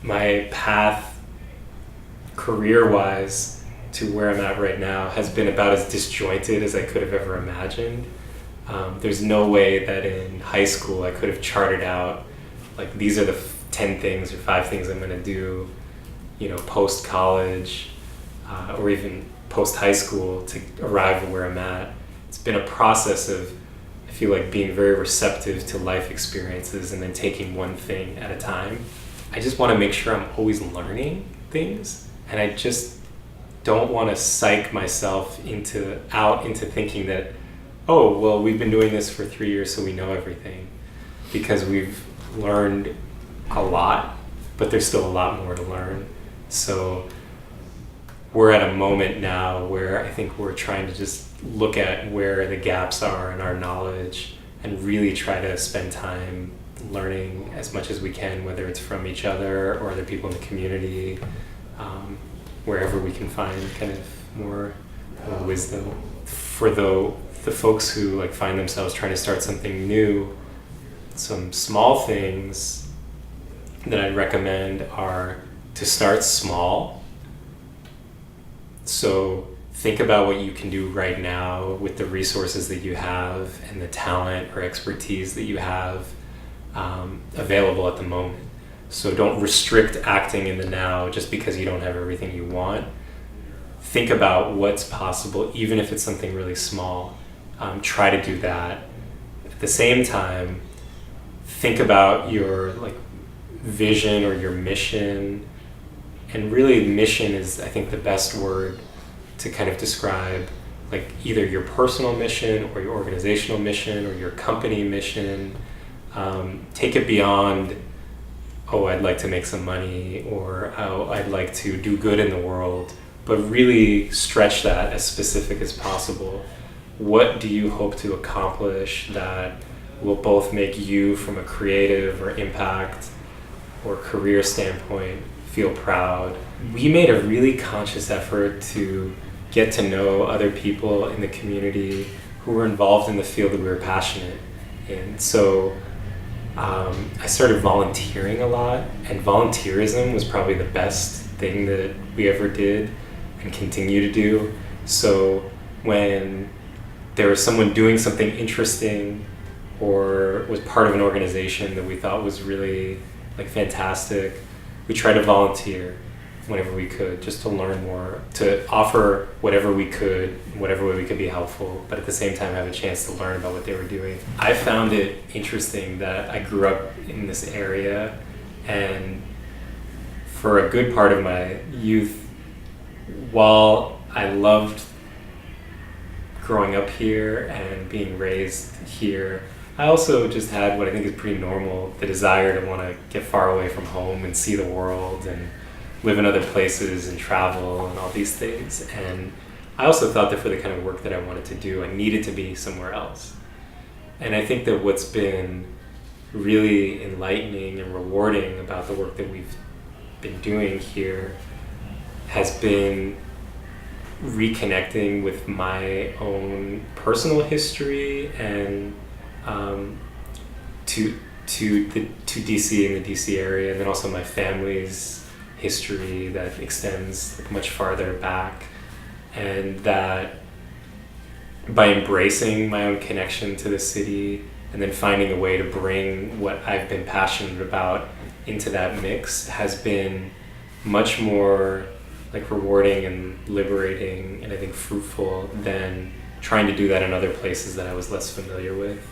my path career-wise to where I'm at right now has been about as disjointed as I could have ever imagined. There's no way that in high school I could have charted out, like, these are the 10 things or 5 things I'm going to do, post-college or even post-high school to arrive at where I'm at. It's been a process of, I feel like, being very receptive to life experiences and then taking one thing at a time. I just want to make sure I'm always learning things, and I just don't want to psych myself into thinking that, oh, well, we've been doing this for 3 years, so we know everything, because we've learned a lot, but there's still a lot more to learn. So we're at a moment now where I think we're trying to just look at where the gaps are in our knowledge and really try to spend time learning as much as we can, whether it's from each other or other people in the community, wherever we can find kind of more wisdom. For the folks who find themselves trying to start something new, some small things that I'd recommend are to start small. So think about what you can do right now with the resources that you have and the talent or expertise that you have available at the moment. So don't restrict acting in the now just because you don't have everything you want. Think about what's possible, even if it's something really small. Try to do that. At the same time, think about your vision or your mission. And really, mission is, I think, the best word to kind of describe either your personal mission or your organizational mission or your company mission. Take it beyond, oh, I'd like to make some money, or oh, I'd like to do good in the world, but really stretch that as specific as possible. What do you hope to accomplish that will both make you, from a creative or impact or career standpoint, feel proud? We made a really conscious effort to get to know other people in the community who were involved in the field that we were passionate in. So I started volunteering a lot, and volunteerism was probably the best thing that we ever did and continue to do. So when there was someone doing something interesting or was part of an organization that we thought was really fantastic, we tried to volunteer whenever we could, just to learn more, to offer whatever we could, whatever way we could be helpful, but at the same time have a chance to learn about what they were doing. I found it interesting that I grew up in this area, and for a good part of my youth, while I loved growing up here and being raised here, I also just had what I think is pretty normal, the desire to want to get far away from home and see the world and live in other places and travel and all these things. And I also thought that for the kind of work that I wanted to do, I needed to be somewhere else. And I think that what's been really enlightening and rewarding about the work that we've been doing here has been reconnecting with my own personal history and to DC and the DC area, and then also my family's history that extends much farther back, and that by embracing my own connection to the city and then finding a way to bring what I've been passionate about into that mix has been much more rewarding and liberating, and I think fruitful than trying to do that in other places that I was less familiar with.